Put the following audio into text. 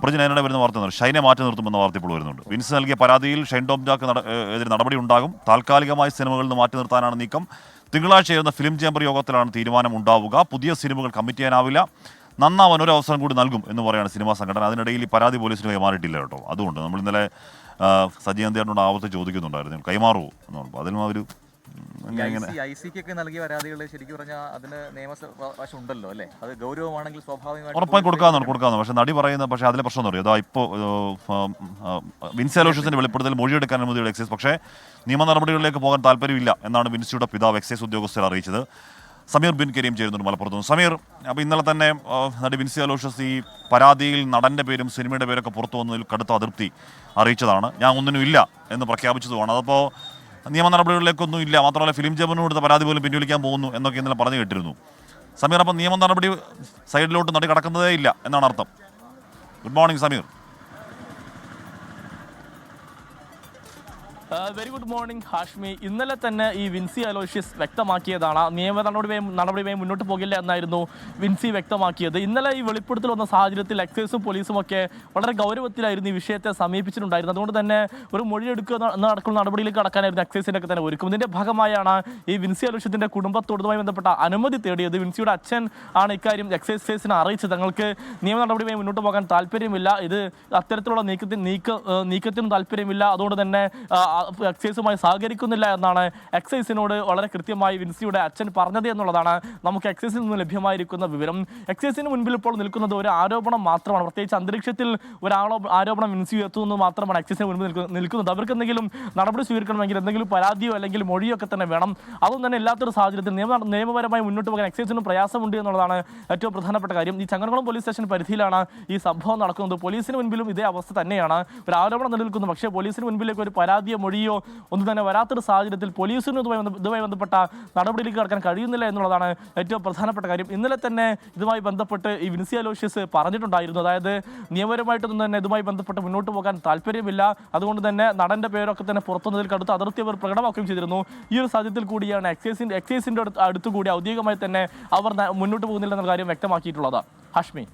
പ്രജിൻ അതിനിടെ വരുന്ന വാർത്ത ഷൈനെ മാറ്റി നിർത്തുമെന്ന വാർത്ത ഇപ്പോൾ വരുന്നുണ്ട്. വിൻസ് നൽകിയ പരാതിയിൽ ഷൈൻ ടോം ജാക്ക് എതിരെ നടപടി ഉണ്ടാകും. താൽക്കാലികമായി സിനിമകളിൽ നിന്ന് മാറ്റി നിർത്താനാണ് നീക്കം. തിങ്കളാഴ്ച ചേരുന്ന ഫിലിം ചേംബർ യോഗത്തിലാണ് തീരുമാനം ഉണ്ടാവുക. പുതിയ സിനിമകൾ കമ്മിറ്റ് ചെയ്യാനാവില്ല. നന്നാവാൻ ഒരു അവസരം കൂടി നൽകും എന്ന് പറയുകയാണ് സിനിമാ സംഘടന. അതിനിടയിൽ ഈ പരാതി പോലീസിന് കൈമാറിയിട്ടില്ല കേട്ടോ. അതുകൊണ്ട് നമ്മൾ ഇന്നലെ സജീവന്തിയോട് ആവർത്തി ചോദിക്കുന്നുണ്ടായിരുന്നു, കൈമാറുമോ എന്ന് പറഞ്ഞപ്പോൾ അതിലും അവർ ഐസിക്കൊക്കെ നൽകിയ പരാതികൾ ശരിക്കും പറഞ്ഞാൽ അതിന് നിയമവശം ഉണ്ടല്ലോ അല്ലേ? അത് ഗൗരവമാണെങ്കിൽ സ്വാഭാവികമായിട്ടും ഉറപ്പായി കൊടുക്കാമെന്ന്. പക്ഷേ നടി പറയുന്നത്, പക്ഷേ അതിലെ പ്രശ്നം എന്ന് പറയും, അതാ ഇപ്പോൾ വിൻസി അലോഷ്യസിന്റെ വെളിപ്പെടുത്തൽ മൊഴിയെടുക്കാൻ അനുമതിയുടെ എക്സൈസ്, പക്ഷേ നിയമ നടപടികളിലേക്ക് പോകാൻ താല്പര്യമില്ല എന്നാണ് വിൻസിയുടെ പിതാവ് എക്സൈസ് ഉദ്യോഗസ്ഥർ അറിയിച്ചത്. സമീർ ബിൻ കരീം ചേരുന്നുണ്ട് മലപ്പുറത്തുനിന്ന്. സമീർ, അപ്പോൾ ഇന്നലെ തന്നെ നടി വിൻസി അലോഷ്യസ് ഈ പരാതിയിൽ നടൻ്റെ പേരും സിനിമയുടെ പേരൊക്കെ പുറത്തു വന്നതിൽ കടുത്ത അതൃപ്തി അറിയിച്ചതാണ്. ഞാൻ ഒന്നിനും ഇല്ല എന്ന് പ്രഖ്യാപിച്ചതുമാണ്. അതപ്പോൾ നിയമ നടപടികളിലേക്കൊന്നും ഇല്ല, മാത്രമല്ല ഫിലിം ചേംബറിന് കൊടുത്ത പരാതി പോലും പിൻവലിക്കാൻ പോകുന്നു എന്നൊക്കെ ഇന്നലെ പറഞ്ഞു കേട്ടിരുന്നു. സമീർ, അപ്പം നിയമ നടപടി സൈഡിലോട്ട് നടി കടക്കുന്നതേ ഇല്ല എന്നാണ് അർത്ഥം. Good morning Sameer. Very good morning Hashmi. ഇന്നലെ തന്നെ ഈ വിൻസി അലോഷ്യസ് വ്യക്തമാക്കിയതാണ് നിയമ നടപടിയുമായി മുന്നോട്ട് പോകില്ല എന്നായിരുന്നു വിൻസി വ്യക്തമാക്കിയത്. ഇന്നലെ ഈ വെളിപ്പെടുത്തൽ വന്ന സാഹചര്യത്തിൽ എക്സൈസും പോലീസും ഒക്കെ വളരെ ഗൗരവത്തിലായിരുന്നു ഈ വിഷയത്തെ സമീപിച്ചിട്ടുണ്ടായിരുന്നത്. അതുകൊണ്ട് തന്നെ ഒരു മൊഴിയെടുക്കുക നടക്കുന്ന നടപടിയിലേക്ക് കടക്കാനായിരുന്നു എക്സൈസിൻ്റെ ഒക്കെ തന്നെ ഒരുക്കും. ഇതിൻ്റെ ഭാഗമായാണ് ഈ വിൻസി അലോഷ്യത്തിൻ്റെ കുടുംബത്തോടുമായി ബന്ധപ്പെട്ട അനുമതി തേടിയത്. വിൻസിയുടെ അച്ഛൻ ആണ് ഇക്കാര്യം എക്സൈസിനെ അറിയിച്ചത്. തങ്ങൾക്ക് നിയമ നടപടിയുമായി മുന്നോട്ട് പോകാൻ താല്പര്യമില്ല, ഇത് അത്തരത്തിലുള്ള നീക്കത്തിനും താല്പര്യമില്ല, അതുകൊണ്ട് തന്നെ എക്സൈസുമായി സഹകരിക്കുന്നില്ല എന്നാണ് എക്സൈസിനോട് വളരെ കൃത്യമായി വിൻസിയുടെ അച്ഛൻ പറഞ്ഞത് എന്നുള്ളതാണ് നമുക്ക് എക്സൈസിൽ നിന്ന് ലഭ്യമായിരിക്കുന്ന വിവരം. എക്സൈസിന് മുൻപിൽ ഇപ്പോൾ നിൽക്കുന്നത് ഒരു ആരോപണം മാത്രമാണ്. പ്രത്യേകിച്ച് അന്തരീക്ഷത്തിൽ ആരോപണം വിൻസി എത്തുന്നത് മാത്രമാണ് എക്സൈസിന് മുൻപിൽ നിൽക്കുന്നത്. അവർക്ക് എന്തെങ്കിലും നടപടി സ്വീകരിക്കണമെങ്കിൽ എന്തെങ്കിലും പരാതിയോ അല്ലെങ്കിൽ മൊഴിയോ ഒക്കെ തന്നെ വേണം. അതൊന്നും തന്നെ ഇല്ലാത്തൊരു സാഹചര്യത്തിൽ നിയമപരമായി മുന്നോട്ട് പോകാൻ എക്സൈസിനും പ്രയാസമുണ്ട് എന്നുള്ളതാണ് ഏറ്റവും പ്രധാനപ്പെട്ട കാര്യം. ഈ ചങ്ങരംകുളം പോലീസ് സ്റ്റേഷൻ പരിധിയിലാണ് ഈ സംഭവം നടക്കുന്നത്. പോലീസിന് മുൻപിലും ഇതേ അവസ്ഥ തന്നെയാണ്. ഒരു ആരോപണം നിലനിൽക്കുന്നു, പക്ഷേ പോലീസിന് മുൻപിലേക്ക് ഒരു പരാതിയോ മൊഴിയോ ഒന്നും തന്നെ വരാത്തൊരു സാഹചര്യത്തിൽ പോലീസിന് ഇതുമായി ബന്ധപ്പെട്ട നടപടിയിലേക്ക് കടക്കാൻ കഴിയുന്നില്ല എന്നുള്ളതാണ് ഏറ്റവും പ്രധാനപ്പെട്ട കാര്യം. ഇന്നലെ തന്നെ ഇതുമായി ബന്ധപ്പെട്ട് ഈ വിൻസി അലോഷ്യസ് പറഞ്ഞിട്ടുണ്ടായിരുന്നു, അതായത് നിയമപരമായിട്ടൊന്നും തന്നെ ഇതുമായി ബന്ധപ്പെട്ട് മുന്നോട്ട് പോകാൻ താല്പര്യമില്ല, അതുകൊണ്ട് തന്നെ നടന്റെ പേരൊക്കെ തന്നെ പുറത്തുനിന്നതിൽ കടുത്ത അതിർത്തി അവർ പ്രകടമാക്കുകയും ചെയ്തിരുന്നു. ഈ ഒരു സാഹചര്യത്തിൽ കൂടിയാണ് എക്സൈസിന്റെ അടുത്തുകൂടി ഔദ്യോഗികമായി തന്നെ അവർ മുന്നോട്ട് പോകുന്നില്ല എന്ന കാര്യം വ്യക്തമാക്കിയിട്ടുള്ളത്. ഹാഷ്മി.